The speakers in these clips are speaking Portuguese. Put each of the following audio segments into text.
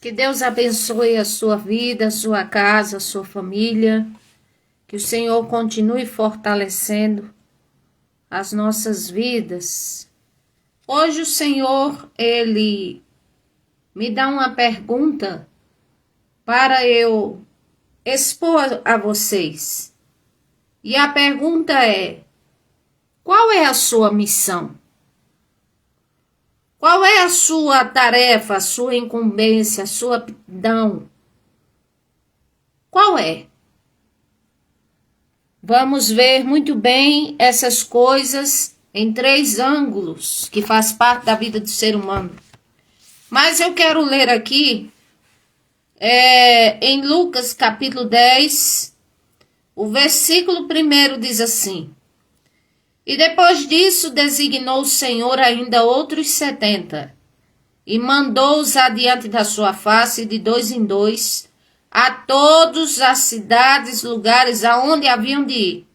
Que Deus abençoe a sua vida, a sua casa, a sua família. Que o Senhor continue fortalecendo as nossas vidas. Hoje o Senhor, Ele me dá uma pergunta para eu expor a vocês. E a pergunta é: qual é a sua missão? Qual é a sua tarefa, a sua incumbência, a sua aptidão? Qual é? Vamos ver muito bem essas coisas em 3 ângulos que faz parte da vida do ser humano. Mas eu quero ler aqui em Lucas capítulo 10, o versículo 1 diz assim: E depois disso designou o Senhor ainda outros 70, e mandou-os adiante da sua face de 2 em 2, a todas as cidades, lugares aonde haviam de ir.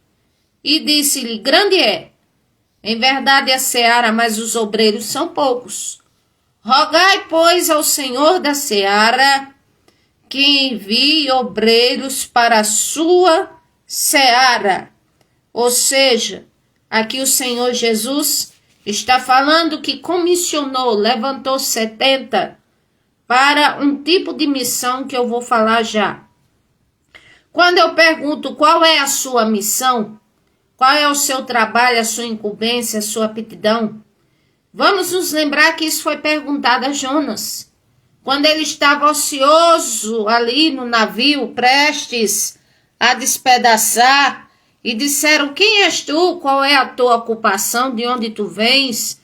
E disse-lhe: Grande é, em verdade, a seara, mas os obreiros são poucos. Rogai, pois, ao Senhor da seara que envie obreiros para a sua seara. Ou seja, aqui o Senhor Jesus está falando que comissionou, levantou 70 para um tipo de missão que eu vou falar já. Quando eu pergunto qual é a sua missão, qual é o seu trabalho, a sua incumbência, a sua aptidão, vamos nos lembrar que isso foi perguntado a Jonas, quando ele estava ocioso ali no navio, prestes a despedaçar, e disseram: Quem és tu? Qual é a tua ocupação? De onde tu vens?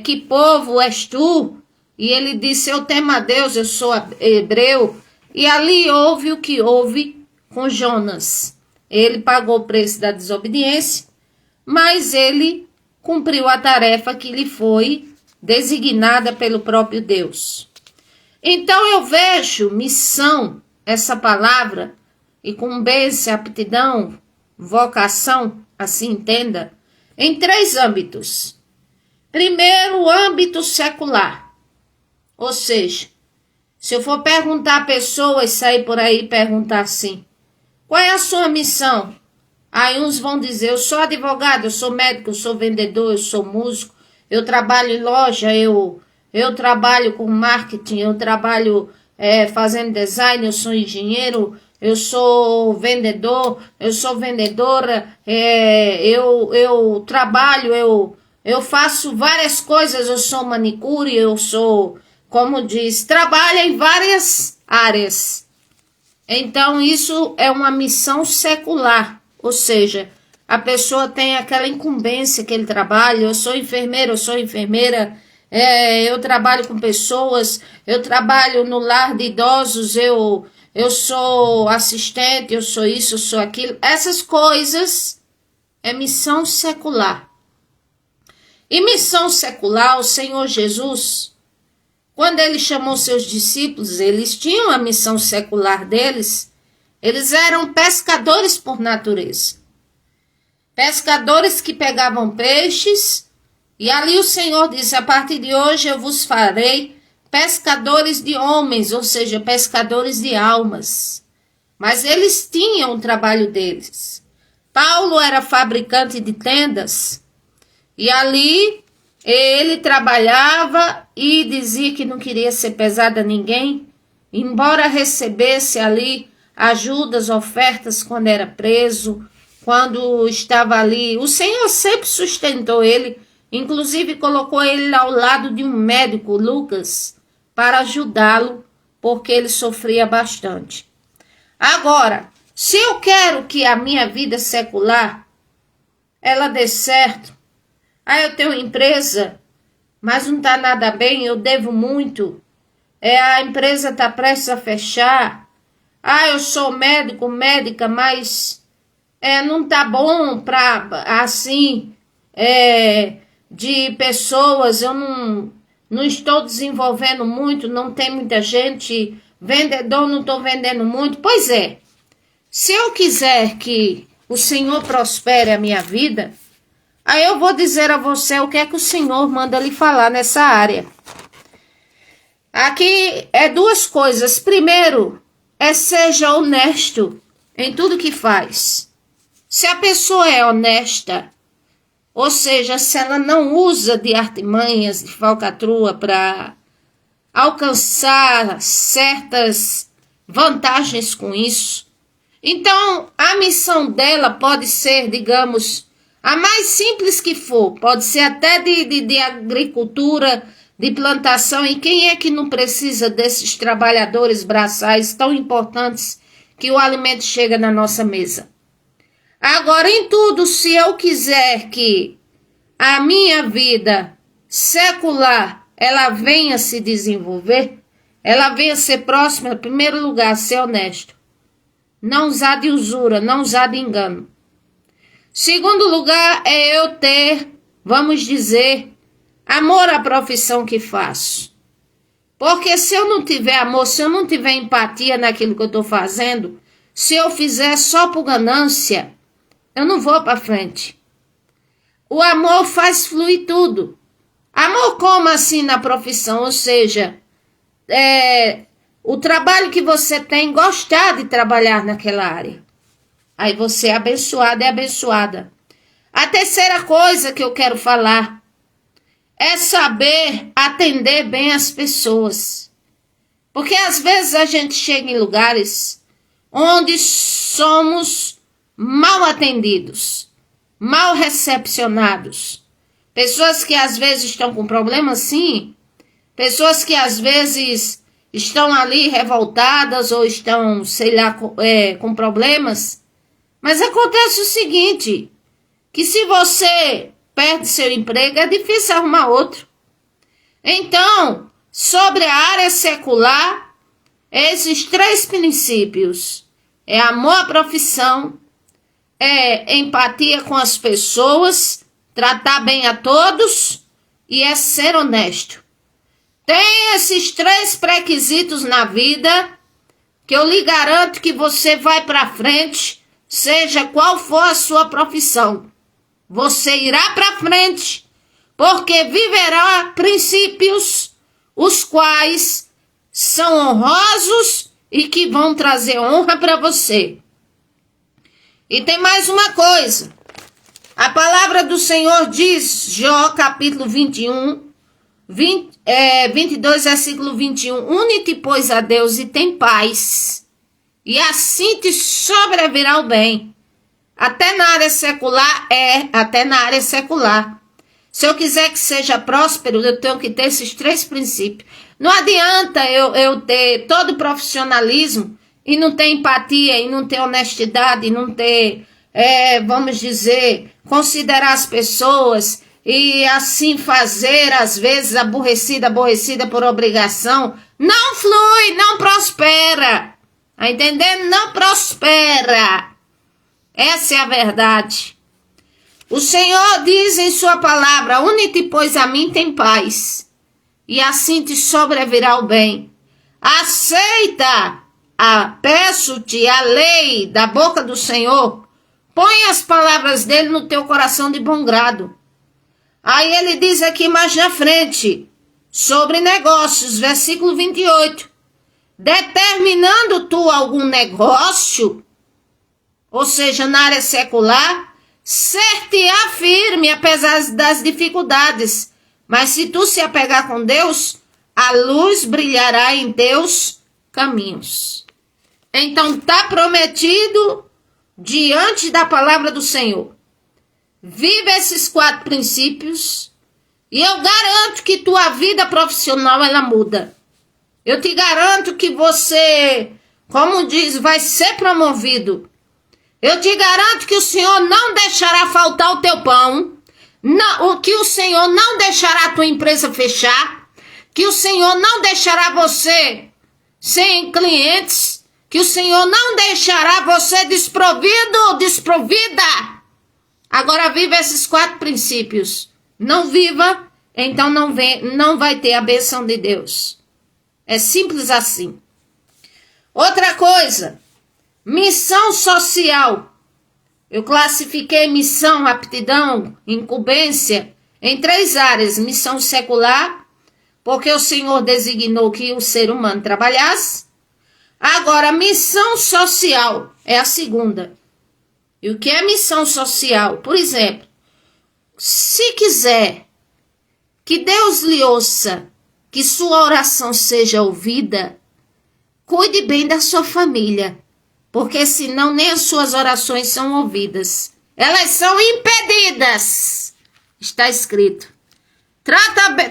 Que povo és tu? E ele disse: Eu temo a Deus, eu sou hebreu. E ali houve o que houve com Jonas. Ele pagou o preço da desobediência, mas ele cumpriu a tarefa que lhe foi designada pelo próprio Deus. Então eu vejo missão, essa palavra, incumbência, aptidão, vocação, assim entenda, em 3 âmbitos. Primeiro, o âmbito secular. Ou seja, se eu for perguntar a pessoas, sair por aí e perguntar assim: qual é a sua missão? Aí uns vão dizer: eu sou advogado, eu sou médico, eu sou vendedor, eu sou músico, eu trabalho em loja, eu trabalho com marketing, eu trabalho fazendo design, eu sou engenheiro, eu sou vendedor, eu sou vendedora, eu trabalho, eu faço várias coisas, eu sou manicure, eu sou, como diz, trabalho em várias áreas. Então isso é uma missão secular, ou seja, a pessoa tem aquela incumbência que ele trabalha. Eu sou enfermeiro, eu sou enfermeira, eu trabalho com pessoas, eu trabalho no lar de idosos, eu sou assistente, eu sou isso, eu sou aquilo. Essas coisas é missão secular. E missão secular, o Senhor Jesus, quando ele chamou seus discípulos, eles tinham a missão secular deles. Eles eram pescadores por natureza. Pescadores que pegavam peixes. E ali o Senhor disse: a partir de hoje eu vos farei pescadores de homens, ou seja, pescadores de almas. Mas eles tinham o trabalho deles. Paulo era fabricante de tendas. E ali ele trabalhava e dizia que não queria ser pesado a ninguém, embora recebesse ali ajudas, ofertas quando era preso, quando estava ali. O Senhor sempre sustentou ele, inclusive colocou ele ao lado de um médico, Lucas, para ajudá-lo, porque ele sofria bastante. Agora, se eu quero que a minha vida secular ela dê certo, eu tenho empresa, mas não está nada bem, eu devo muito, a empresa está prestes a fechar, eu sou médico, médica, mas não está bom para, assim, de pessoas, eu não estou desenvolvendo muito, não tem muita gente, vendedor, não estou vendendo muito. Pois é, se eu quiser que o Senhor prospere a minha vida, aí eu vou dizer a você o que é que o Senhor manda lhe falar nessa área. Aqui é duas coisas. Primeiro, seja honesto em tudo que faz. Se a pessoa é honesta, ou seja, se ela não usa de artimanhas, de falcatrua para alcançar certas vantagens com isso, então a missão dela pode ser, digamos, a mais simples que for, pode ser até de agricultura, de plantação, e quem é que não precisa desses trabalhadores braçais tão importantes que o alimento chega na nossa mesa? Agora, em tudo, se eu quiser que a minha vida secular, ela venha se desenvolver, ela venha ser próxima, em primeiro lugar, ser honesto. Não usar de usura, não usar de engano. Segundo lugar, é eu ter, vamos dizer, amor à profissão que faço. Porque se eu não tiver amor, se eu não tiver empatia naquilo que eu estou fazendo, se eu fizer só por ganância, eu não vou para frente. O amor faz fluir tudo. Amor como assim na profissão? Ou seja, o trabalho que você tem, gostar de trabalhar naquela área. Aí você é abençoado e abençoada. A terceira coisa que eu quero falar é saber atender bem as pessoas. Porque às vezes a gente chega em lugares onde somos mal atendidos, mal recepcionados. Pessoas que às vezes estão com problemas, sim. Pessoas que às vezes estão ali revoltadas ou estão, sei lá, com problemas. Mas acontece o seguinte, que se você perde seu emprego, é difícil arrumar outro. Então, sobre a área secular, esses três princípios, é amor à profissão, é empatia com as pessoas, tratar bem a todos e é ser honesto. Tem esses três pré-requisitos na vida que eu lhe garanto que você vai para frente, seja qual for a sua profissão. Você irá para frente porque viverá princípios os quais são honrosos e que vão trazer honra para você. E tem mais uma coisa. A palavra do Senhor diz, Jó capítulo 22, versículo 21. Une-te, pois, a Deus e tem paz, e assim te sobrevirá o bem. Até na área secular, até na área secular. Se eu quiser que seja próspero, eu tenho que ter esses três princípios. Não adianta eu ter todo o profissionalismo e não ter empatia, e não ter honestidade, e não ter, vamos dizer, considerar as pessoas e assim fazer, às vezes, aborrecida por obrigação. Não flui, não prospera. Tá entendendo? Não prospera. Essa é a verdade. O Senhor diz em sua palavra, une-te, pois, a mim tem paz, e assim te sobrevirá o bem. Aceita, peço-te, a lei da boca do Senhor. Põe as palavras dele no teu coração de bom grado. Aí ele diz aqui mais na frente, sobre negócios, versículo 28. Determinando tu algum negócio, ou seja, na área secular, ser-te-á firme, apesar das dificuldades. Mas se tu se apegar com Deus, a luz brilhará em teus caminhos. Então está prometido diante da palavra do Senhor. Vive esses 4 princípios e eu garanto que tua vida profissional ela muda. Eu te garanto que você, como diz, vai ser promovido. Eu te garanto que o Senhor não deixará faltar o teu pão, que o Senhor não deixará a tua empresa fechar, que o Senhor não deixará você sem clientes, que o Senhor não deixará você desprovida. Agora viva esses 4 princípios. Não viva, então não vai ter a bênção de Deus. É simples assim. Outra coisa, missão social. Eu classifiquei missão, aptidão, incumbência em 3 áreas. Missão secular, porque o Senhor designou que o ser humano trabalhasse. Agora, missão social é a segunda. E o que é missão social? Por exemplo, se quiser que Deus lhe ouça, que sua oração seja ouvida, cuide bem da sua família, porque senão nem as suas orações são ouvidas. Elas são impedidas. Está escrito.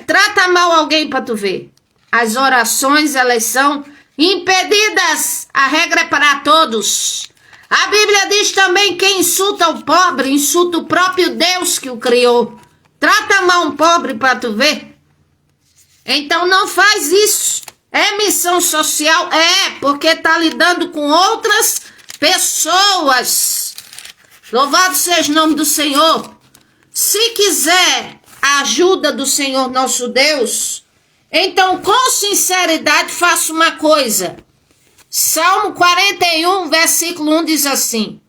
Trata mal alguém para tu ver. As orações, elas são impedidas. A regra é para todos. A Bíblia diz também que quem insulta o pobre, insulta o próprio Deus que o criou. Trata mal um pobre para tu ver. Então não faz isso. É missão social? É, porque está lidando com outras pessoas. Louvado seja o nome do Senhor. Se quiser a ajuda do Senhor nosso Deus, então com sinceridade faça uma coisa. Salmo 41, versículo 1 diz assim: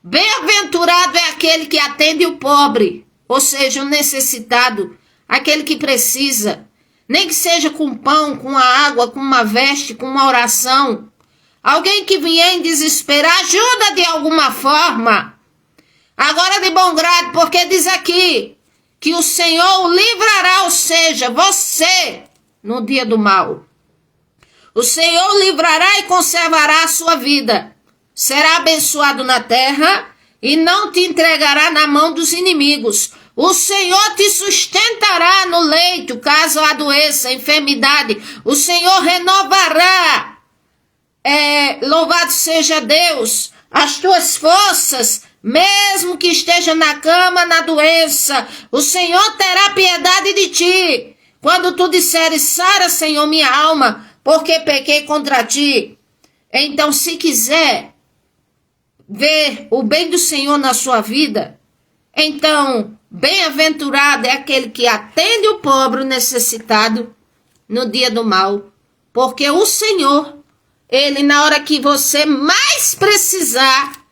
bem-aventurado é aquele que atende o pobre, ou seja, o necessitado, aquele que precisa, nem que seja com pão, com a água, com uma veste, com uma oração. Alguém que vier em desespero, ajuda de alguma forma. Agora de bom grado, porque diz aqui que o Senhor o livrará, ou seja, você, no dia do mal. O Senhor o livrará e conservará a sua vida. Será abençoado na terra e não te entregará na mão dos inimigos. O Senhor te sustentará no leito, caso há doença, enfermidade. O Senhor renovará, louvado seja Deus, as tuas forças, mesmo que esteja na cama, na doença. O Senhor terá piedade de ti. Quando tu disseres, sara, Senhor, minha alma, porque pequei contra ti. Então, se quiser ver o bem do Senhor na sua vida, então, bem-aventurado é aquele que atende o pobre, o necessitado, no dia do mal. Porque o Senhor, Ele, na hora que você mais precisar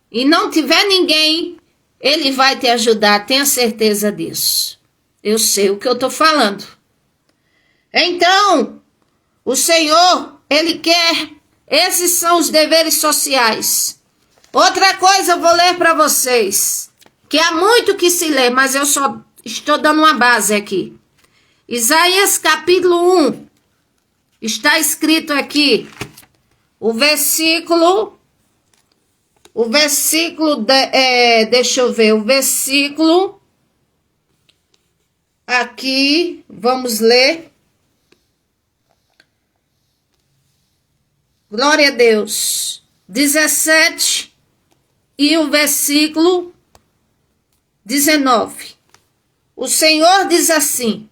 e não tiver ninguém, Ele vai te ajudar, tenha certeza disso. Eu sei o que eu estou falando. Então, o Senhor, Ele quer, esses são os deveres sociais. Outra coisa eu vou ler para vocês, que há muito que se lê, mas eu só estou dando uma base aqui. Isaías capítulo 1, está escrito aqui, o versículo, deixa eu ver, o versículo, aqui, vamos ler. Glória a Deus. 17 e o versículo 19. O Senhor diz assim: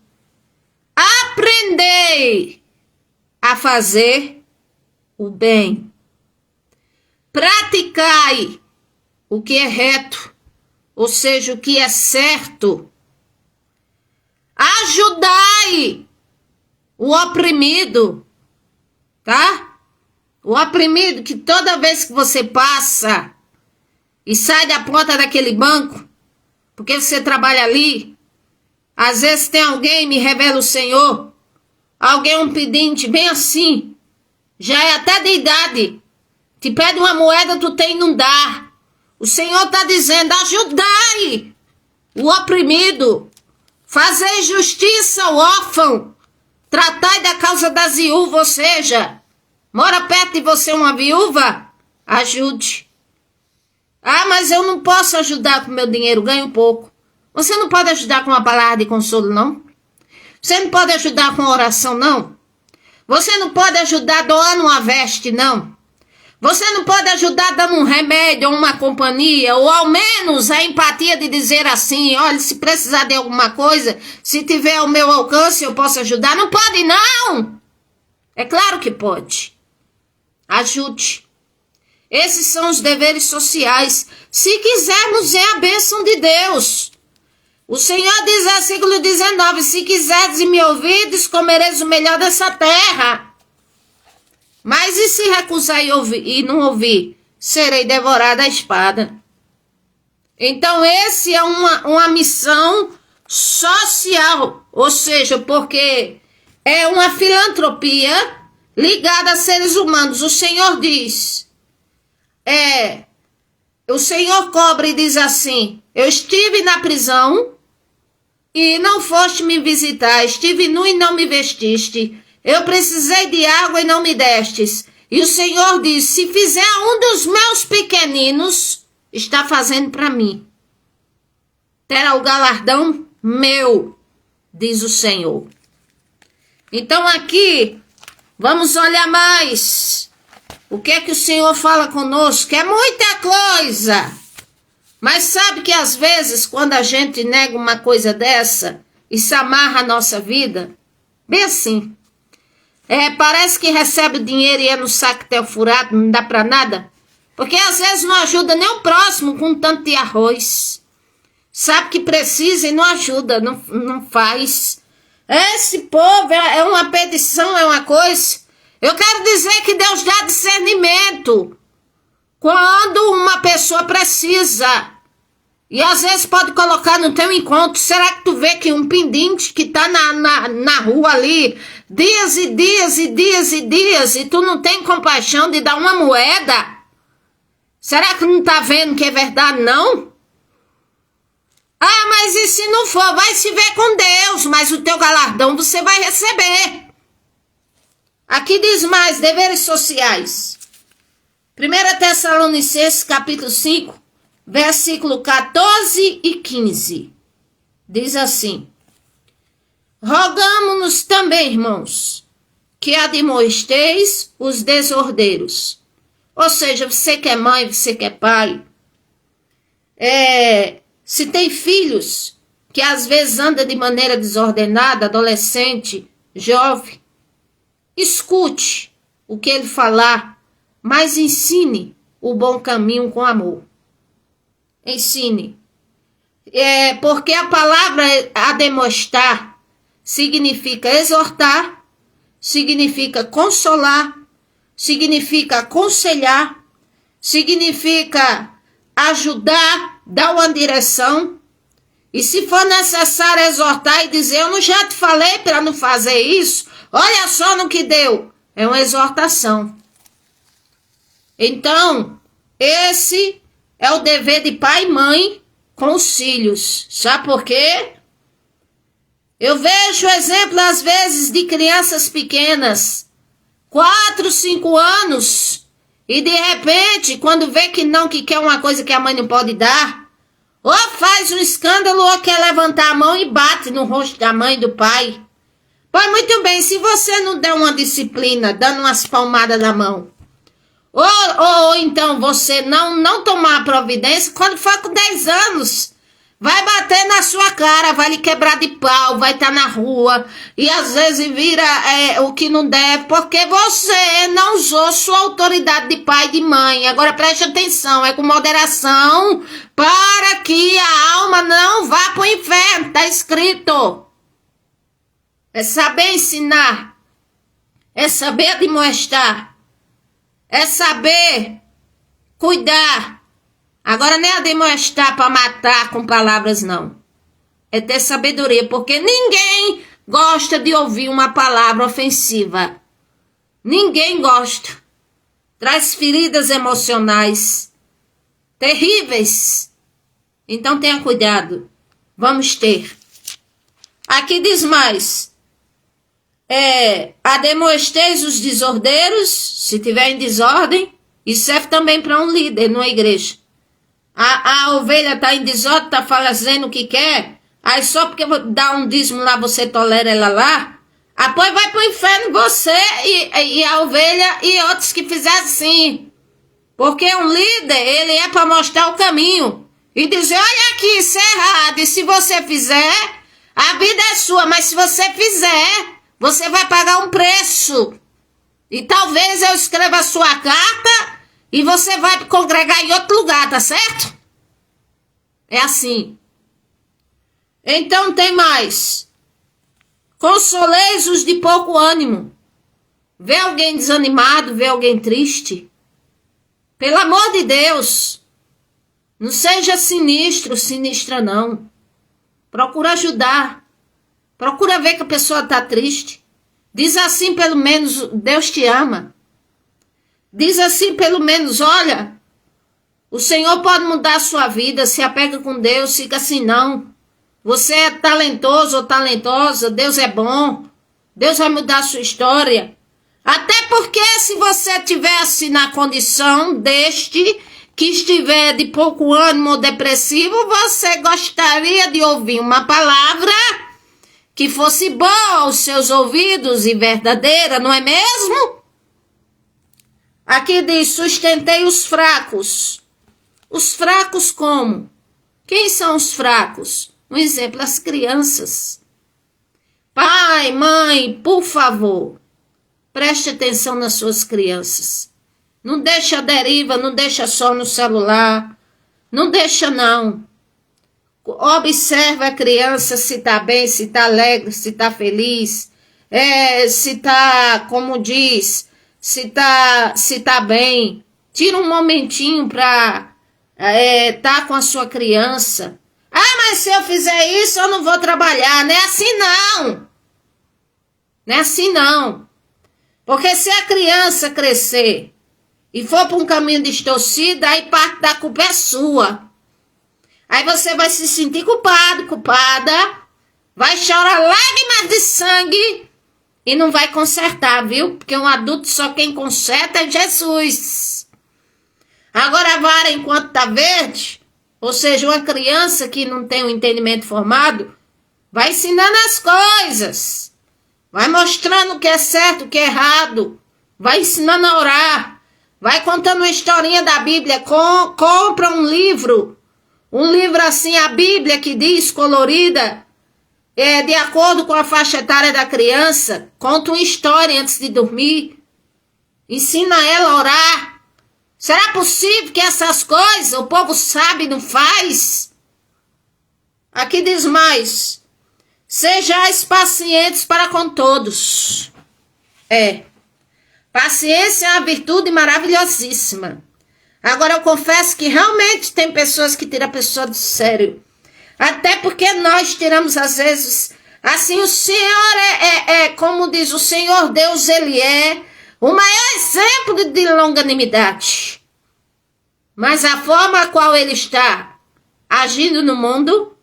aprendei a fazer o bem, praticai o que é reto, ou seja, o que é certo, ajudai o oprimido, tá? O oprimido que toda vez que você passa e sai da porta daquele banco, porque você trabalha ali, às vezes tem alguém, me revela o Senhor, alguém, um pedinte, bem assim, já é até de idade, te pede uma moeda, tu tem e não dá. O Senhor está dizendo, ajudai o oprimido, fazei justiça ao órfão, tratai da causa das viúvas, ou seja, mora perto de você uma viúva? Ajude. Ah, mas eu não posso ajudar com meu dinheiro, ganho pouco. Você não pode ajudar com uma palavra de consolo, não? Você não pode ajudar com oração, não? Você não pode ajudar doando uma veste, não? Você não pode ajudar dando um remédio ou uma companhia, ou ao menos a empatia de dizer assim, olha, se precisar de alguma coisa, se tiver ao meu alcance eu posso ajudar. Não pode, não! É claro que pode. Ajude. Esses são os deveres sociais. Se quisermos, é a bênção de Deus. O Senhor diz, versículo 19, se quiseres e me ouvides, comereis o melhor dessa terra. Mas e se recusar e não ouvir? Serei devorada à espada. Então, esse é uma missão social. Ou seja, porque é uma filantropia ligada a seres humanos. O Senhor diz, o Senhor cobra e diz assim: eu estive na prisão e não foste me visitar, estive nu e não me vestiste, eu precisei de água e não me destes. E o Senhor diz: se fizer a um dos meus pequeninos, está fazendo para mim. Terá o galardão meu, diz o Senhor. Então aqui, vamos olhar mais. O que é que o Senhor fala conosco? É muita coisa. Mas sabe que às vezes, quando a gente nega uma coisa dessa, isso amarra a nossa vida, bem assim. Parece que recebe o dinheiro e é no saco furado, não dá para nada. Porque às vezes não ajuda nem o próximo com tanto de arroz. Sabe que precisa e não ajuda, não faz. Esse povo é uma petição, é uma coisa. Eu quero dizer que Deus dá discernimento quando uma pessoa precisa. E às vezes pode colocar no teu encontro. Será que tu vê que um pendente que tá na rua ali, dias e dias e dias e dias, e tu não tem compaixão de dar uma moeda? Será que não tá vendo que é verdade, não? Ah, mas e se não for? Vai se ver com Deus, mas o teu galardão você vai receber. Aqui diz mais, deveres sociais. 1 Tessalonicenses, capítulo 5, versículo 14 e 15. Diz assim: rogamo-nos também, irmãos, que admoesteis os desordeiros. Ou seja, você que é mãe, você que é pai, se tem filhos que às vezes anda de maneira desordenada, adolescente, jovem, escute o que ele falar, mas ensine o bom caminho com amor. Ensine. Porque a palavra admoestar significa exortar, significa consolar, significa aconselhar, significa ajudar, dar uma direção. E se for necessário exortar e dizer: eu não já te falei para não fazer isso, olha só no que deu. É uma exortação. Então, esse é o dever de pai e mãe com os filhos. Sabe por quê? Eu vejo exemplo, às vezes, de crianças pequenas, 4, 5 anos, e de repente, quando vê que não, que quer uma coisa que a mãe não pode dar, ou faz um escândalo, ou quer levantar a mão e bate no rosto da mãe e do pai. Pois muito bem, se você não der uma disciplina, dando umas palmadas na mão, ou então você não tomar a providência, quando for com 10 anos, vai bater na sua cara, vai lhe quebrar de pau, vai estar na rua, e às vezes vira o que não deve, porque você não usou sua autoridade de pai e de mãe. Agora preste atenção, é com moderação, para que a alma não vá para o inferno, está escrito. É saber ensinar, é saber admoestar, é saber cuidar. Agora nem admoestar para matar com palavras, não. É ter sabedoria, porque ninguém gosta de ouvir uma palavra ofensiva. Ninguém gosta. Traz feridas emocionais terríveis. Então tenha cuidado. Vamos ter. Aqui diz mais. Admoesteis os desordeiros, se tiver em desordem, e serve também para um líder numa igreja. A ovelha está em desordem, está fazendo o que quer, aí só porque dá um dízimo lá, você tolera ela lá, depois vai para o inferno você e a ovelha e outros que fizerem assim. Porque um líder, ele é para mostrar o caminho e dizer: olha aqui, isso é errado, e se você fizer, a vida é sua, mas se você fizer, você vai pagar um preço. E talvez eu escreva a sua carta e você vai congregar em outro lugar, tá certo? É assim. Então tem mais. Consoleis os de pouco ânimo. Vê alguém desanimado, vê alguém triste. Pelo amor de Deus, não seja sinistro, sinistra não. Procura ajudar. Procura ver que a pessoa está triste. Diz assim, pelo menos, Deus te ama. Diz assim, pelo menos, olha, o Senhor pode mudar a sua vida, se apega com Deus, fica assim, não. Você é talentoso ou talentosa, Deus é bom, Deus vai mudar a sua história. Até porque se você tivesse na condição deste que estiver de pouco ânimo ou depressivo, você gostaria de ouvir uma palavra que fosse boa aos seus ouvidos e verdadeira, não é mesmo? Aqui diz, sustentei os fracos. Os fracos como? Quem são os fracos? Um exemplo, as crianças. Pai, mãe, por favor, preste atenção nas suas crianças. Não deixa a deriva, não deixa só no celular. Não deixa não. Observa a criança se está bem, se está alegre, se está feliz. Se está, como diz, se tá bem. Tira um momentinho para tá com a sua criança. Ah, mas se eu fizer isso, eu não vou trabalhar. Não é assim não. Não é assim não. Porque se a criança crescer e for para um caminho distorcido, aí parte da culpa é sua. Aí você vai se sentir culpado, culpada, vai chorar lágrimas de sangue e não vai consertar, viu? Porque um adulto só quem conserta é Jesus. Agora a vara enquanto tá verde, ou seja, uma criança que não tem um entendimento formado, vai ensinando as coisas, vai mostrando o que é certo, o que é errado, vai ensinando a orar, vai contando uma historinha da Bíblia, compra um livro assim, a Bíblia que diz, colorida, de acordo com a faixa etária da criança, conta uma história antes de dormir, ensina ela a orar. Será possível que essas coisas o povo sabe e não faz? Aqui diz mais, sejais pacientes para com todos. Paciência é uma virtude maravilhosíssima. Agora eu confesso que realmente tem pessoas que tiram a pessoa do sério. Até porque nós tiramos às vezes, assim, o Senhor como diz o Senhor Deus, Ele é o maior exemplo de longanimidade. Mas a forma a qual Ele está agindo no mundo,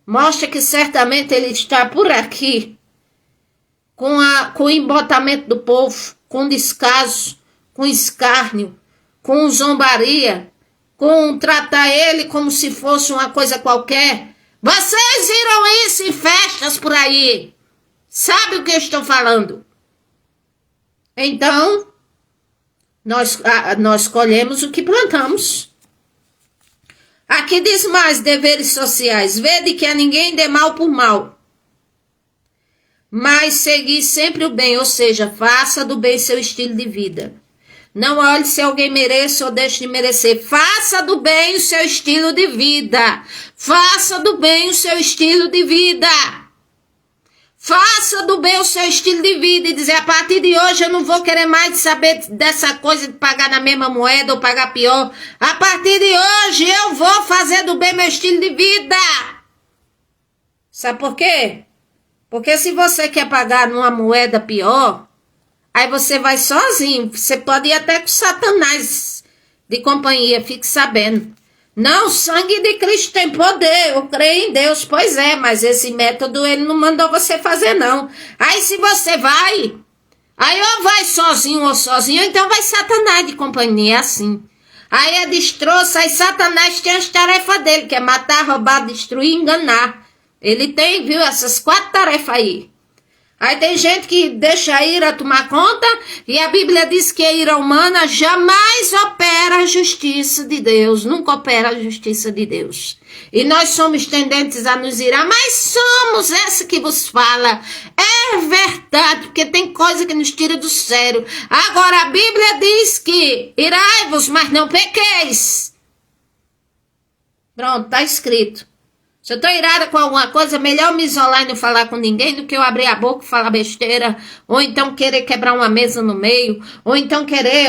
mostra que certamente Ele está por aqui, com o embotamento do povo, com descaso, com escárnio, com zombaria, com tratar Ele como se fosse uma coisa qualquer. Vocês viram isso em festas por aí? Sabe o que eu estou falando? Então, nós colhemos o que plantamos. Aqui diz mais, deveres sociais. Vede que a ninguém dê mal por mal, mas segui sempre o bem, ou seja, faça do bem seu estilo de vida. Não olhe se alguém merece ou deixe de merecer. Faça do bem o seu estilo de vida. Faça do bem o seu estilo de vida. Faça do bem o seu estilo de vida e dizer, a partir de hoje eu não vou querer mais saber dessa coisa de pagar na mesma moeda ou pagar pior. A partir de hoje eu vou fazer do bem meu estilo de vida. Sabe por quê? Porque se você quer pagar numa moeda pior, aí você vai sozinho. Você pode ir até com Satanás de companhia, fique sabendo. Não, o sangue de Cristo tem poder, eu creio em Deus. Pois é, mas esse método ele não mandou você fazer não. Aí se você vai, aí ou vai sozinho ou sozinho, ou então vai Satanás de companhia, assim. Aí é destroço, aí Satanás tem as tarefas dele, que é matar, roubar, destruir e enganar. Ele tem, viu, essas 4 tarefas aí. Aí tem gente que deixa a ira tomar conta, e a Bíblia diz que a ira humana jamais opera a justiça de Deus, nunca opera a justiça de Deus. E nós somos tendentes a nos irar, mas somos essa que vos fala. É verdade, porque tem coisa que nos tira do sério. Agora a Bíblia diz que irai-vos, mas não pequeis. Pronto, tá escrito. Se eu estou irada com alguma coisa, é melhor me isolar e não falar com ninguém do que eu abrir a boca e falar besteira, ou então querer quebrar uma mesa no meio, ou então querer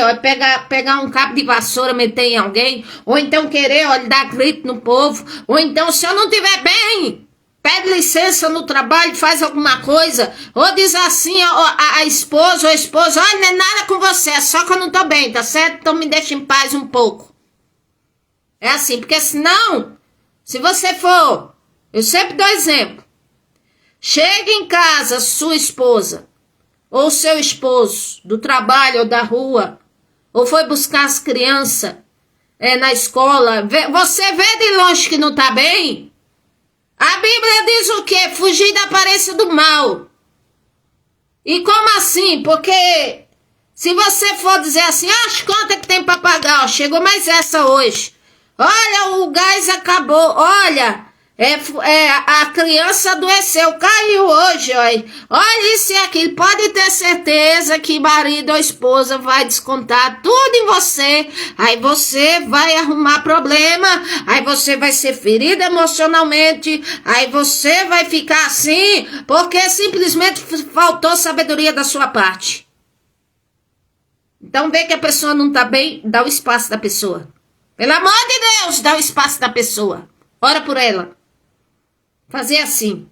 pegar um cabo de vassoura, meter em alguém, ou então querer dar grito no povo, ou então se eu não estiver bem, pede licença no trabalho, faz alguma coisa, ou diz assim a esposa ou a esposa, olha, não é nada com você, é só que eu não tô bem, tá certo? Então me deixa em paz um pouco. É assim, porque senão, se você for, eu sempre dou exemplo, chega em casa sua esposa, ou seu esposo, do trabalho ou da rua, ou foi buscar as crianças na escola, você vê de longe que não tá bem? A Bíblia diz o quê? Fugir da aparência do mal. E como assim? Porque se você for dizer assim, as contas que tem para pagar, ó, chegou mais essa hoje. Olha, o gás acabou. Olha, a criança adoeceu, caiu hoje. Olha isso e aquilo. Pode ter certeza que marido ou esposa vai descontar tudo em você. Aí você vai arrumar problema. Aí você vai ser ferida emocionalmente. Aí você vai ficar assim, porque simplesmente faltou sabedoria da sua parte. Então vê que a pessoa não está bem, dá o espaço da pessoa. Pelo amor de Deus, dá o espaço da pessoa. Ora por ela. Fazer assim.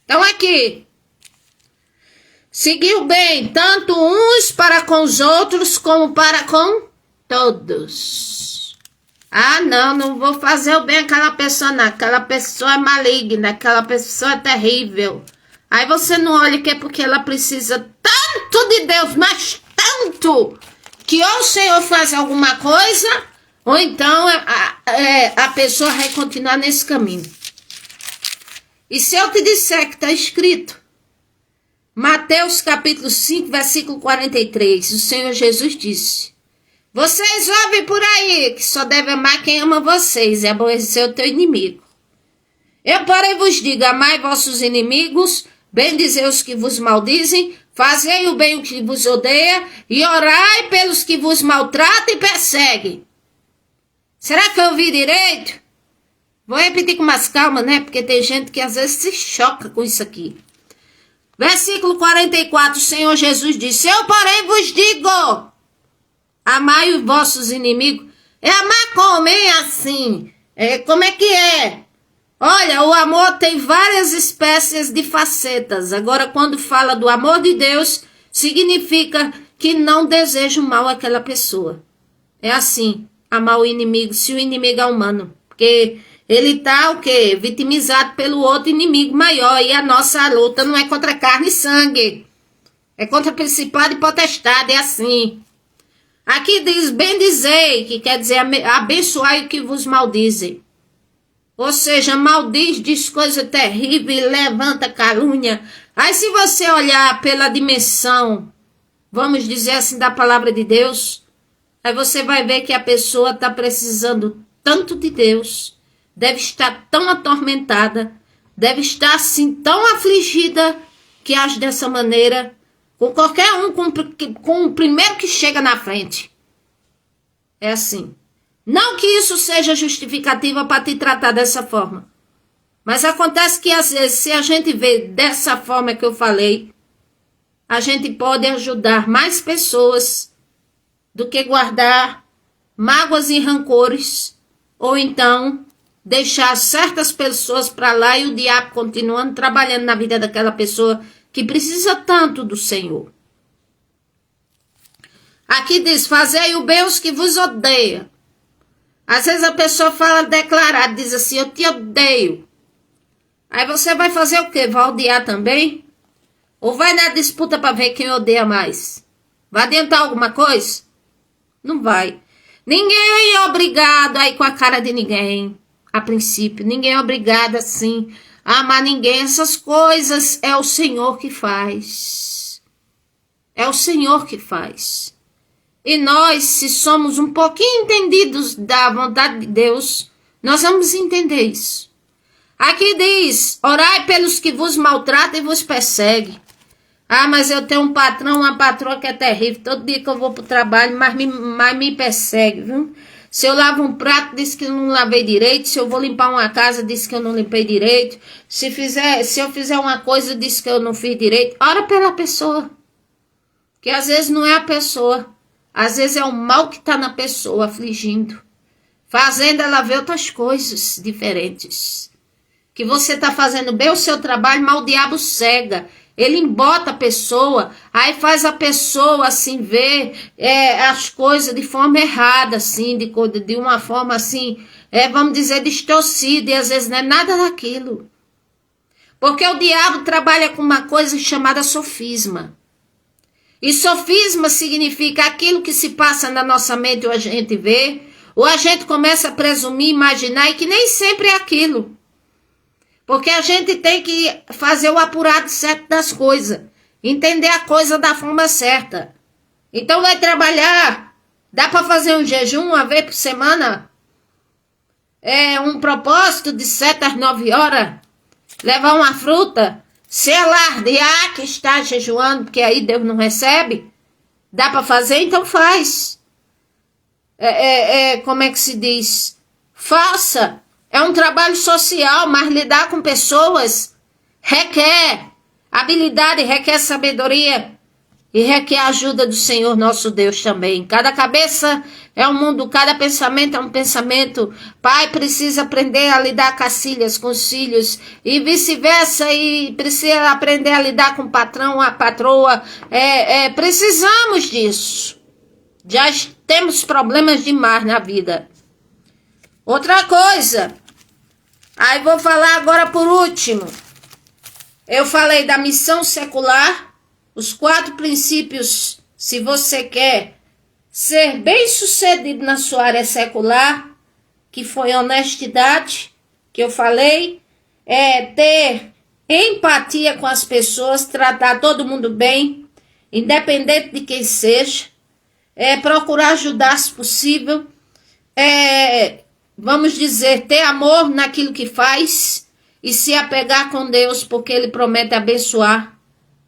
Então aqui. Seguiu bem, tanto uns para com os outros, como para com todos. Ah, não vou fazer o bem àquela pessoa, não. Aquela pessoa é maligna, aquela pessoa é terrível. Aí você não olha que é porque ela precisa tanto de Deus, mas tanto, que ou o Senhor faz alguma coisa, ou então a pessoa vai continuar nesse caminho. E se eu te disser que está escrito, Mateus capítulo 5, versículo 43, o Senhor Jesus disse, vocês ouvem por aí que só deve amar quem ama vocês e aborrecer o teu inimigo. Eu, porém, vos digo, amai vossos inimigos, bendizei os que vos maldizem, fazei o bem o que vos odeia e orai pelos que vos maltratam e perseguem. Será que eu ouvi direito? Vou repetir com mais calma, né? Porque tem gente que às vezes se choca com isso aqui. Versículo 44, o Senhor Jesus disse, eu, porém, vos digo, amai os vossos inimigos. É amar como, hein? Assim. Como é que é? Olha, o amor tem várias espécies de facetas. Agora, quando fala do amor de Deus, significa que não deseja o mal àquela pessoa. É assim, amar o inimigo, se o inimigo é humano. Porque ele está o quê? Vitimizado pelo outro inimigo maior. E a nossa luta não é contra carne e sangue. É contra principado e potestade, é assim. Aqui diz bendizei, que quer dizer abençoai o que vos maldizem. Ou seja, maldiz, diz coisa terrível, levanta calúnia. Aí se você olhar pela dimensão, vamos dizer assim, da palavra de Deus, aí você vai ver que a pessoa está precisando tanto de Deus, deve estar tão atormentada, deve estar assim tão afligida, que age dessa maneira, com qualquer um, com o primeiro que chega na frente. É assim. Não que isso seja justificativa para te tratar dessa forma. Mas acontece que às vezes, se a gente vê dessa forma que eu falei, a gente pode ajudar mais pessoas do que guardar mágoas e rancores, ou então deixar certas pessoas para lá e o diabo continuando trabalhando na vida daquela pessoa que precisa tanto do Senhor. Aqui diz, fazei o bem aos que vos odeiam. Às vezes a pessoa fala declarado, diz assim, eu te odeio. Aí você vai fazer o quê? Vai odiar também? Ou vai na disputa para ver quem odeia mais? Vai adiantar alguma coisa? Não vai. Ninguém é obrigado a ir com a cara de ninguém, a princípio. Ninguém é obrigado assim a amar ninguém. Essas coisas é o Senhor que faz. É o Senhor que faz. E nós, se somos um pouquinho entendidos da vontade de Deus, nós vamos entender isso. Aqui diz, orai pelos que vos maltratam e vos perseguem. Ah, mas eu tenho um patrão, uma patroa que é terrível. Todo dia que eu vou para o trabalho, mas me persegue, viu? Se eu lavo um prato, diz que eu não lavei direito. Se eu vou limpar uma casa, diz que eu não limpei direito. Se eu fizer uma coisa, diz que eu não fiz direito. Ora pela pessoa. Que às vezes não é a pessoa. Às vezes é o mal que está na pessoa afligindo, fazendo ela ver outras coisas diferentes. que você está fazendo bem o seu trabalho, mas o diabo cega. Ele embota a pessoa, aí faz a pessoa assim ver as coisas de forma errada, assim, de uma forma assim, vamos dizer, distorcida, e às vezes não é nada daquilo. Porque o diabo trabalha com uma coisa chamada sofisma. E sofisma significa aquilo que se passa na nossa mente ou a gente vê, ou a gente começa a presumir, imaginar, e que nem sempre é aquilo. Porque a gente tem que fazer o apurado certo das coisas. Entender a coisa da forma certa. Então vai trabalhar. Dá para fazer um jejum uma vez por semana? Um propósito de 7 às 9 horas. Levar uma fruta. Se alardear que está jejuando, porque aí Deus não recebe. Dá para fazer? Então faz. Como é que se diz? Faça. É um trabalho social, mas lidar com pessoas requer habilidade, requer sabedoria e requer a ajuda do Senhor nosso Deus também. Cada cabeça é um mundo, cada pensamento é um pensamento. Pai precisa aprender a lidar com as filhas, com os filhos e vice-versa, e precisa aprender a lidar com o patrão, a patroa. Precisamos disso. Já temos problemas demais na vida. Outra coisa... Aí vou falar agora por último. Eu falei da missão secular, os 4 princípios, se você quer ser bem-sucedido na sua área secular, que foi honestidade, que eu falei, ter empatia com as pessoas, tratar todo mundo bem, independente de quem seja, procurar ajudar se possível, vamos dizer, ter amor naquilo que faz e se apegar com Deus, porque Ele promete abençoar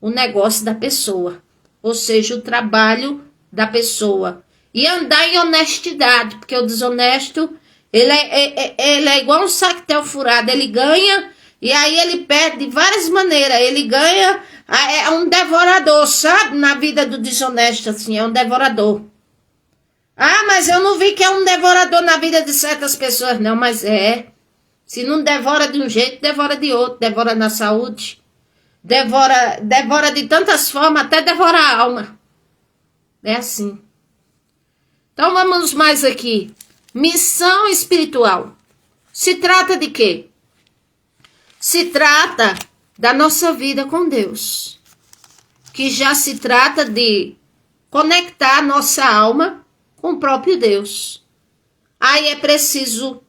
o negócio da pessoa, ou seja, o trabalho da pessoa. E andar em honestidade, porque o desonesto, ele é igual um sactel furado, ele ganha e aí ele perde de várias maneiras. Ele ganha, é um devorador, sabe? Na vida do desonesto, assim, é um devorador. Ah, mas eu não vi que é um devorador na vida de certas pessoas. Não, mas é. Se não devora de um jeito, devora de outro. Devora na saúde. Devora de tantas formas, até devora a alma. É assim. Então vamos mais aqui. Missão espiritual. Se trata de quê? Se trata da nossa vida com Deus. Que já se trata de conectar a nossa alma com o próprio Deus. Aí é preciso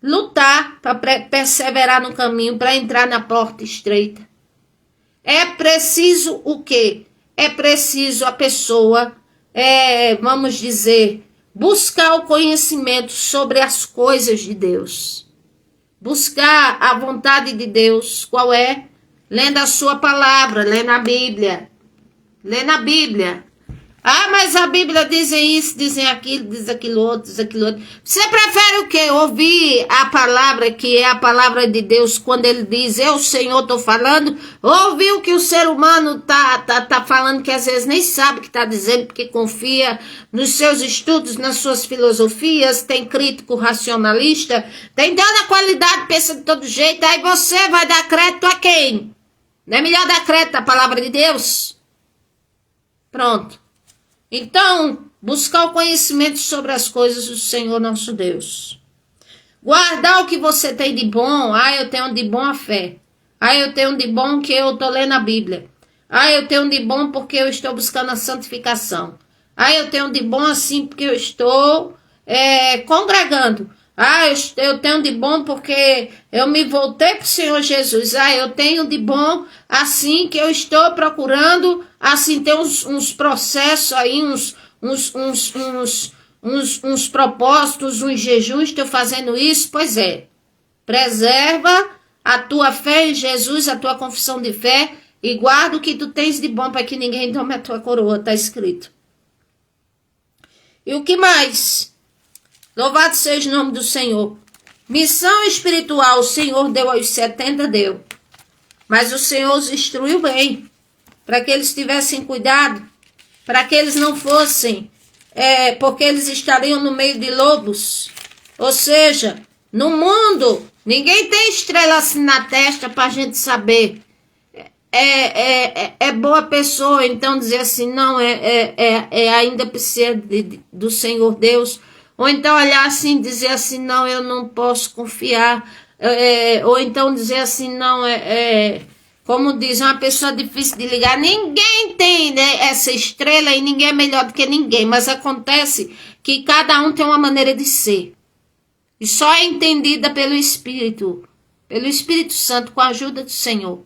lutar para perseverar no caminho, para entrar na porta estreita. É preciso o quê? É preciso a pessoa, vamos dizer, buscar o conhecimento sobre as coisas de Deus. Buscar a vontade de Deus. Qual é? Lendo a sua palavra, lendo a Bíblia. Lendo a Bíblia. Ah, mas a Bíblia dizem isso, dizem aquilo, diz aquilo outro, diz aquilo outro. Você prefere o quê? Ouvir a palavra, que é a palavra de Deus, quando ele diz, eu, Senhor, estou falando? Ouvir o que o ser humano tá falando, que às vezes nem sabe o que está dizendo, porque confia nos seus estudos, nas suas filosofias, tem crítico racionalista, tem toda a qualidade, pensa de todo jeito, aí você vai dar crédito a quem? Não é melhor dar crédito à palavra de Deus? Pronto. Então, buscar o conhecimento sobre as coisas do Senhor nosso Deus. Guardar o que você tem de bom. Ah, eu tenho de bom a fé. Ah, eu tenho de bom que eu estou lendo a Bíblia. Ah, eu tenho de bom porque eu estou buscando a santificação. Ah, eu tenho de bom assim porque eu estou congregando. Ah, eu tenho de bom porque eu me voltei para o Senhor Jesus. Ah, eu tenho de bom assim que eu estou procurando, assim, tem uns processos aí, uns propósitos, uns jejuns, estou fazendo isso. Pois é, preserva a tua fé em Jesus, a tua confissão de fé, e guarda o que tu tens de bom para que ninguém tome a tua coroa, está escrito. E o que mais? Louvado seja o nome do Senhor. Missão espiritual, o Senhor deu aos 70, deu. Mas o Senhor os instruiu bem, para que eles tivessem cuidado, para que eles não fossem, porque eles estariam no meio de lobos. Ou seja, no mundo Ninguém tem estrela assim na testa para a gente saber. É boa pessoa, então dizer assim, não, ainda precisa do Senhor Deus. Ou então olhar assim e dizer assim, não, eu não posso confiar. Ou então dizer assim, não, como diz, uma pessoa difícil de ligar. Ninguém tem, né, essa estrela e ninguém é melhor do que ninguém. Mas acontece que cada um tem uma maneira de ser. E só é entendida pelo Espírito Santo, com a ajuda do Senhor.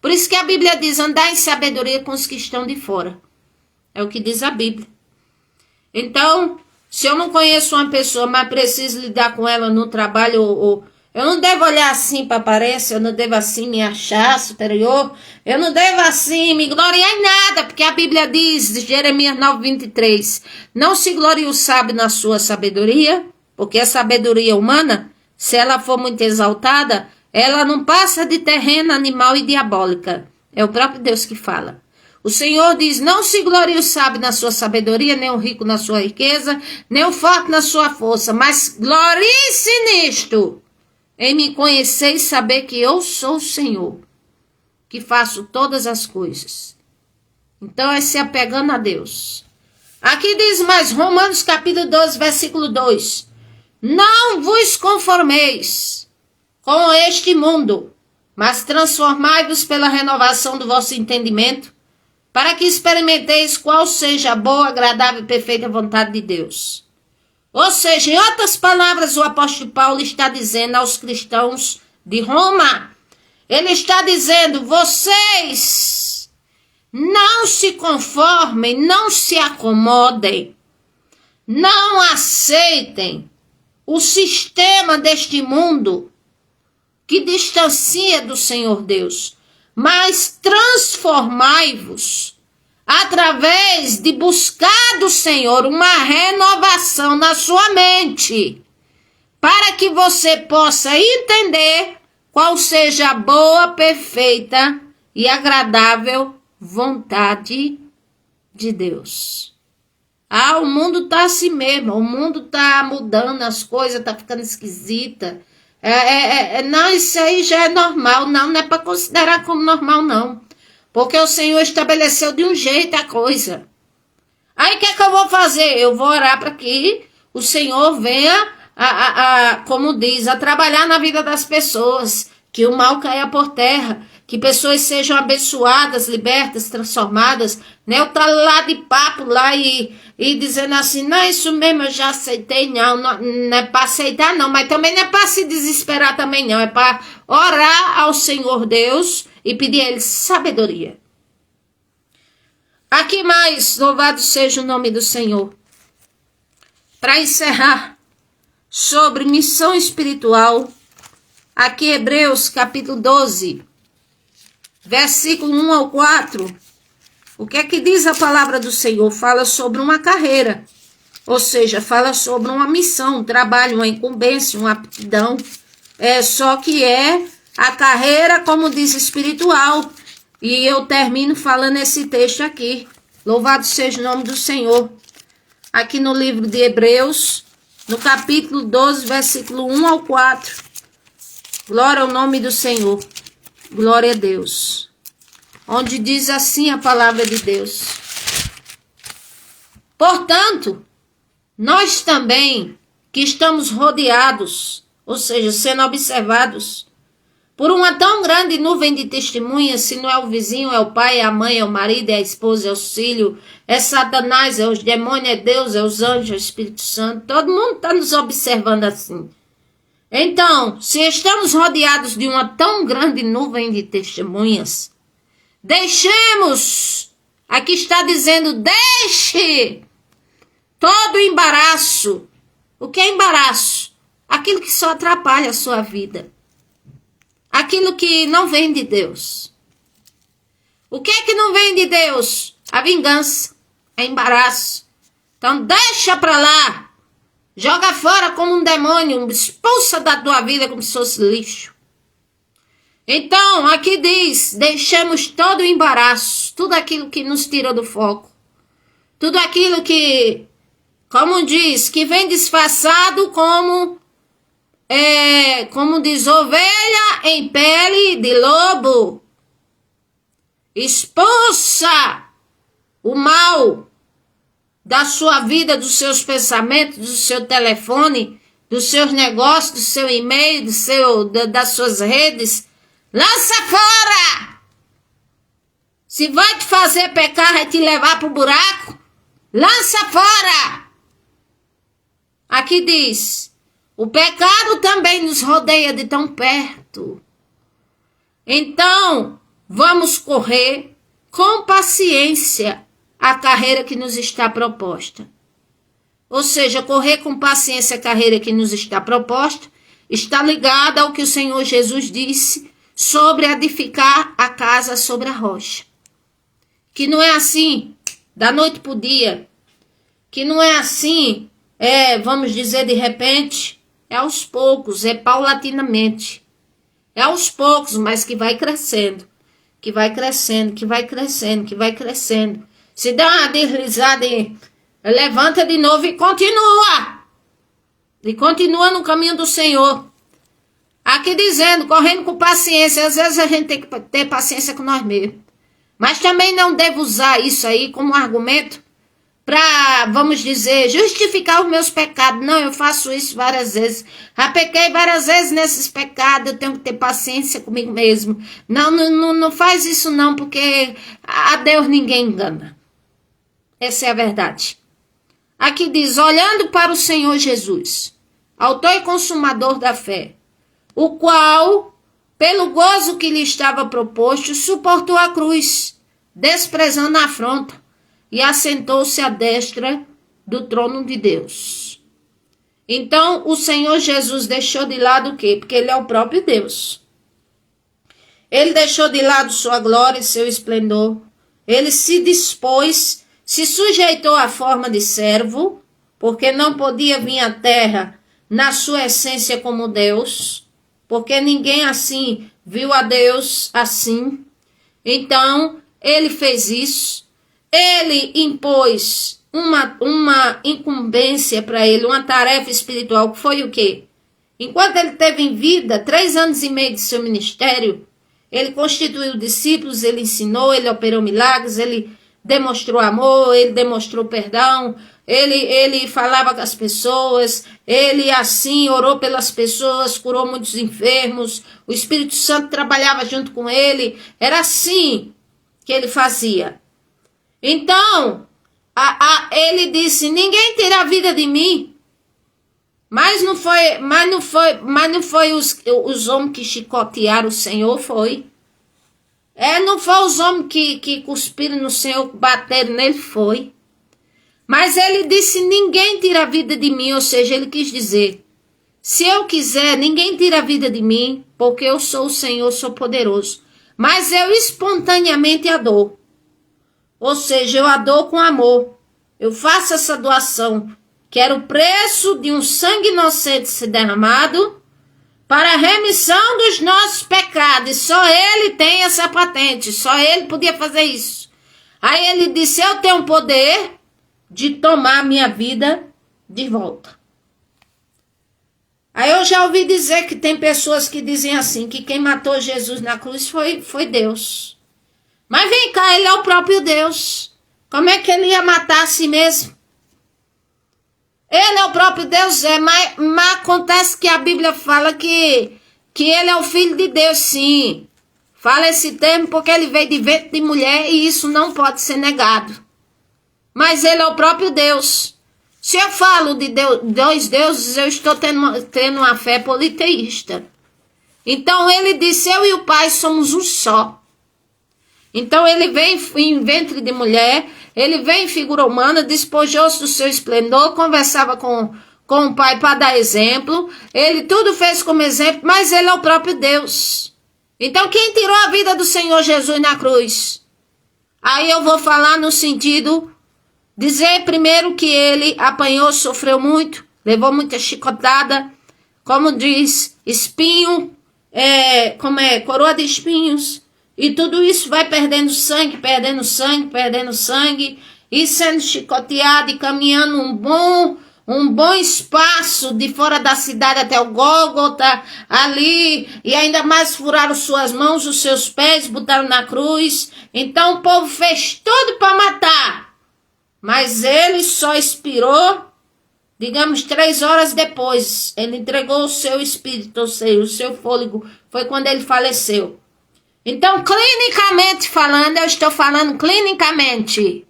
Por isso que a Bíblia diz, andar em sabedoria com os que estão de fora. É o que diz a Bíblia. Então, se eu não conheço uma pessoa, mas preciso lidar com ela no trabalho, eu não devo olhar assim para a aparência, eu não devo assim me achar superior, eu não devo assim me gloriar em nada, porque a Bíblia diz, Jeremias 9:23, não se glorie o sábio na sua sabedoria, porque a sabedoria humana, se ela for muito exaltada, ela não passa de terrena, animal e diabólica. É o próprio Deus que fala. O Senhor diz, não se glorie o sábio na sua sabedoria, nem o rico na sua riqueza, nem o forte na sua força, mas glorie-se nisto, em me conhecer e saber que eu sou o Senhor, que faço todas as coisas. Então é se apegando a Deus. Aqui diz mais, Romanos capítulo 12, versículo 2. Não vos conformeis com este mundo, mas transformai-vos pela renovação do vosso entendimento, para que experimenteis qual seja a boa, agradável e perfeita vontade de Deus. Ou seja, em outras palavras, o apóstolo Paulo está dizendo aos cristãos de Roma, ele está dizendo, vocês não se conformem, não se acomodem, não aceitem o sistema deste mundo que distancia do Senhor Deus, mas transformai-vos através de buscar do Senhor uma renovação na sua mente, para que você possa entender qual seja a boa, perfeita e agradável vontade de Deus. O mundo está assim mesmo, o mundo está mudando, as coisas estão ficando esquisitas. Não, isso aí já é normal, não é para considerar como normal, não. Porque o Senhor estabeleceu de um jeito a coisa. Aí o que é que eu vou fazer? Eu vou orar para que o Senhor venha, como diz, a trabalhar na vida das pessoas, que o mal caia por terra, que pessoas sejam abençoadas, libertas, transformadas, né? Eu tá lá de papo lá e dizendo assim, não, isso mesmo eu já aceitei, não é para aceitar não, mas também não é para se desesperar também não, é para orar ao Senhor Deus e pedir a Ele sabedoria. Aqui mais, louvado seja o nome do Senhor. Para encerrar sobre missão espiritual, aqui Hebreus capítulo 12, versículo 1 ao 4, o que é que diz a palavra do Senhor? Fala sobre uma carreira, ou seja, fala sobre uma missão, um trabalho, uma incumbência, uma aptidão, só que é a carreira, como diz, espiritual, e eu termino falando esse texto aqui, louvado seja o nome do Senhor, aqui no livro de Hebreus, no capítulo 12, versículo 1 ao 4, glória ao nome do Senhor, glória a Deus. Onde diz assim a palavra de Deus. Portanto, nós também, que estamos rodeados, ou seja, sendo observados, por uma tão grande nuvem de testemunhas, se não é o vizinho, é o pai, é a mãe, é o marido, é a esposa, é o filho, é Satanás, é os demônios, é Deus, é os anjos, é o Espírito Santo, todo mundo está nos observando assim. Então, se estamos rodeados de uma tão grande nuvem de testemunhas, deixemos, aqui está dizendo, deixe todo embaraço. O que é embaraço? Aquilo que só atrapalha a sua vida. Aquilo que não vem de Deus. O que é que não vem de Deus? A vingança, é embaraço. Então deixa pra lá. Joga fora como um demônio, expulsa da tua vida como se fosse lixo. Então, aqui diz, deixemos todo o embaraço, tudo aquilo que nos tira do foco. Tudo aquilo que, como diz, que vem disfarçado como como diz, ovelha em pele de lobo. Expulsa o mal da sua vida, dos seus pensamentos, do seu telefone, dos seus negócios, do seu e-mail, das suas redes. Lança fora! Se vai te fazer pecar, vai te levar para o buraco, lança fora! Aqui diz, o pecado também nos rodeia de tão perto. Então, vamos correr com paciência a carreira que nos está proposta. Ou seja, correr com paciência a carreira que nos está proposta está ligada ao que o Senhor Jesus disse sobre edificar a casa sobre a rocha. Que não é assim, da noite para o dia. Que não é assim, vamos dizer, de repente, é aos poucos, é paulatinamente. É aos poucos, mas que vai crescendo. Que vai crescendo, que vai crescendo, que vai crescendo. Se dá uma deslizada e levanta de novo e continua. E continua no caminho do Senhor. Aqui dizendo, correndo com paciência. Às vezes a gente tem que ter paciência com nós mesmos. Mas também não devo usar isso aí como argumento para, vamos dizer, justificar os meus pecados. Não, eu faço isso várias vezes. Já pequei várias vezes nesses pecados, eu tenho que ter paciência comigo mesmo. Não faz isso não, porque a Deus ninguém engana. Essa é a verdade. Aqui diz, olhando para o Senhor Jesus, autor e consumador da fé, o qual, pelo gozo que lhe estava proposto, suportou a cruz, desprezando a afronta, e assentou-se à destra do trono de Deus. Então, o Senhor Jesus deixou de lado o quê? Porque ele é o próprio Deus. Ele deixou de lado sua glória e seu esplendor. Ele se dispôs, se sujeitou à forma de servo, porque não podia vir à terra na sua essência como Deus, porque ninguém assim viu a Deus assim. Então, ele fez isso. Ele impôs uma incumbência para ele, uma tarefa espiritual, que foi o quê? Enquanto ele teve em vida, 3 anos e meio de seu ministério, ele constituiu discípulos, ele ensinou, ele operou milagres, ele demonstrou amor, ele demonstrou perdão, ele falava com as pessoas, ele assim orou pelas pessoas, curou muitos enfermos, o Espírito Santo trabalhava junto com ele, era assim que ele fazia. Então, ele disse, ninguém tira a vida de mim, mas não foi os homens que chicotearam o Senhor, foi. Não foi os homens que cuspiram no Senhor, bateram nele, foi. Mas ele disse, ninguém tira a vida de mim, ou seja, ele quis dizer, se eu quiser, ninguém tira a vida de mim, porque eu sou o Senhor, sou poderoso. Mas eu espontaneamente a dou. Ou seja, eu a dou com amor. Eu faço essa doação, que era o preço de um sangue inocente ser derramado, para a remissão dos nossos pecados. E só ele tem essa patente, só ele podia fazer isso. Aí ele disse, eu tenho o poder de tomar a minha vida de volta. Aí eu já ouvi dizer que tem pessoas que dizem assim, que quem matou Jesus na cruz foi Deus. Mas vem cá, ele é o próprio Deus. Como é que ele ia matar a si mesmo? Ele é o próprio Deus, mas acontece que a Bíblia fala que ele é o Filho de Deus, sim. Fala esse termo porque ele veio de ventre de mulher e isso não pode ser negado. Mas ele é o próprio Deus. Se eu falo de dois deuses, eu estou tendo uma fé politeísta. Então ele disse, eu e o Pai somos um só. Então ele vem em ventre de mulher, ele vem em figura humana, despojou-se do seu esplendor, conversava com o Pai para dar exemplo, ele tudo fez como exemplo, mas ele é o próprio Deus. Então quem tirou a vida do Senhor Jesus na cruz? Aí eu vou falar no sentido, dizer primeiro que ele apanhou, sofreu muito, levou muita chicotada, como diz, espinho, coroa de espinhos. E tudo isso vai perdendo sangue, e sendo chicoteado e caminhando um bom espaço de fora da cidade até o Gólgota, ali, e ainda mais furaram suas mãos, os seus pés, botaram na cruz. Então o povo fez tudo para matar, mas ele só expirou, digamos, 3 horas depois. Ele entregou o seu espírito, ou seja, o seu fôlego, foi quando ele faleceu. Então, clinicamente falando, eu estou falando clinicamente,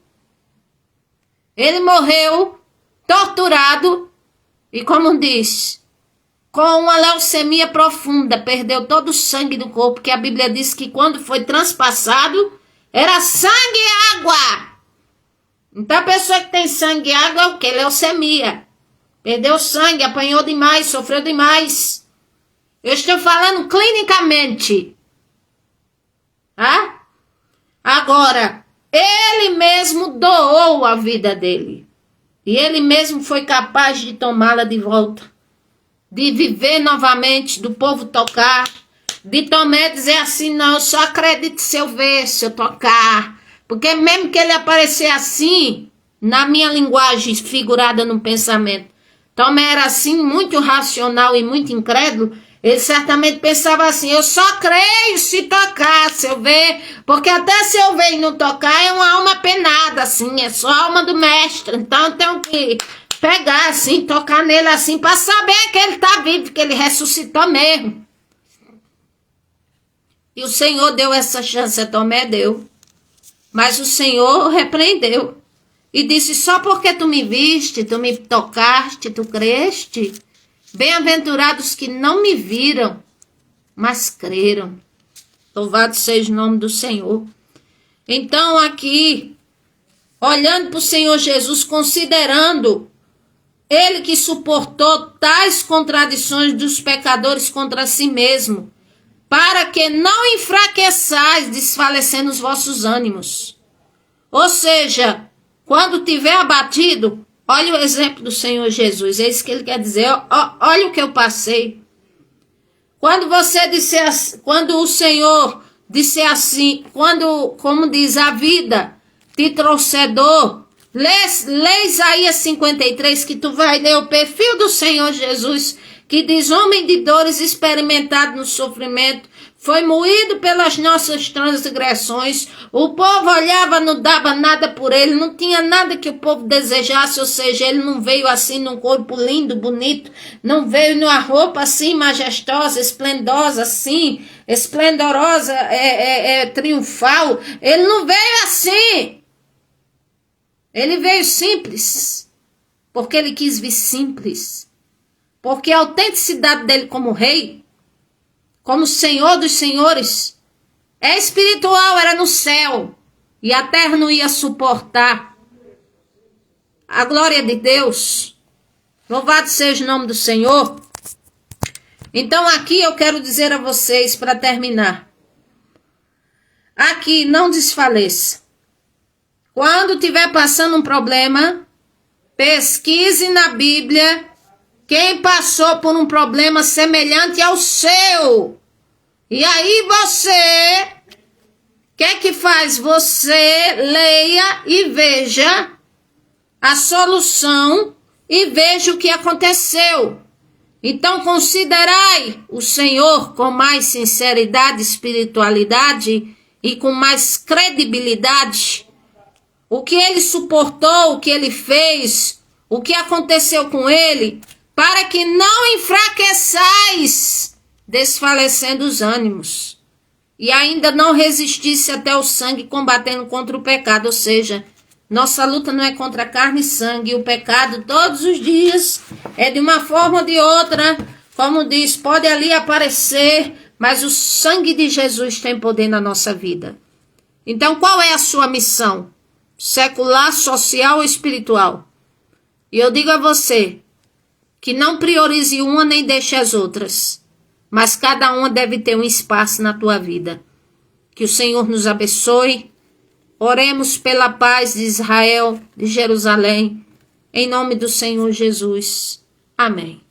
ele morreu torturado e, como diz, com uma leucemia profunda, perdeu todo o sangue do corpo, que a Bíblia diz que quando foi transpassado, era sangue e água. Então a pessoa que tem sangue e água é o quê? Leucemia. Perdeu sangue, apanhou demais, sofreu demais. Eu estou falando clinicamente. Agora, ele mesmo doou a vida dele. E ele mesmo foi capaz de tomá-la de volta, de viver novamente, do povo tocar, de Tomé dizer assim, não, eu só acredito se eu ver, se eu tocar. Porque mesmo que ele aparecer assim, na minha linguagem figurada no pensamento, Tomé era assim, muito racional e muito incrédulo, ele certamente pensava assim, eu só creio se tocar, se eu ver, porque até se eu ver e não tocar é uma alma penada, assim, é só a alma do mestre, então eu tenho que pegar assim, tocar nele assim, para saber que ele está vivo, que ele ressuscitou mesmo. E o Senhor deu essa chance a Tomé, deu, mas o Senhor repreendeu e disse, só porque tu me viste, tu me tocaste, tu creste, bem-aventurados que não me viram, mas creram. Louvado seja o nome do Senhor. Então aqui, olhando para o Senhor Jesus, considerando ele que suportou tais contradições dos pecadores contra si mesmo, para que não enfraqueçais, desfalecendo os vossos ânimos. Ou seja, quando tiver abatido, olha o exemplo do Senhor Jesus, é isso que ele quer dizer, olha o que eu passei. Quando você disser, quando o Senhor disser assim, quando, como diz, a vida te trouxer dor, lê Isaías 53, que tu vai ler o perfil do Senhor Jesus, que diz, homem de dores, experimentado no sofrimento, foi moído pelas nossas transgressões, o povo olhava, não dava nada por ele, não tinha nada que o povo desejasse, ou seja, ele não veio assim num corpo lindo, bonito, não veio numa roupa assim majestosa, esplendosa assim, esplendorosa, triunfal, ele não veio assim, ele veio simples, porque ele quis vir simples, porque a autenticidade dele como rei, como Senhor dos senhores, é espiritual, era no céu, e a terra não ia suportar a glória de Deus. Louvado seja o nome do Senhor. Então aqui eu quero dizer a vocês, para terminar, aqui não desfaleça. Quando estiver passando um problema, pesquise na Bíblia quem passou por um problema semelhante ao seu. E aí você, o que é que faz? Você leia e veja a solução e veja o que aconteceu. Então considerai o Senhor com mais sinceridade, espiritualidade e com mais credibilidade. O que ele suportou, o que ele fez, o que aconteceu com ele, para que não enfraqueçais, desfalecendo os ânimos, e ainda não resistisse até o sangue, combatendo contra o pecado. Ou seja, nossa luta não é contra carne e sangue, e o pecado todos os dias é de uma forma ou de outra, como diz, pode ali aparecer, mas o sangue de Jesus tem poder na nossa vida. Então qual é a sua missão? Secular, social ou espiritual? E eu digo a você, que não priorize uma nem deixe as outras, mas cada uma deve ter um espaço na tua vida. Que o Senhor nos abençoe. Oremos pela paz de Israel, de Jerusalém, em nome do Senhor Jesus. Amém.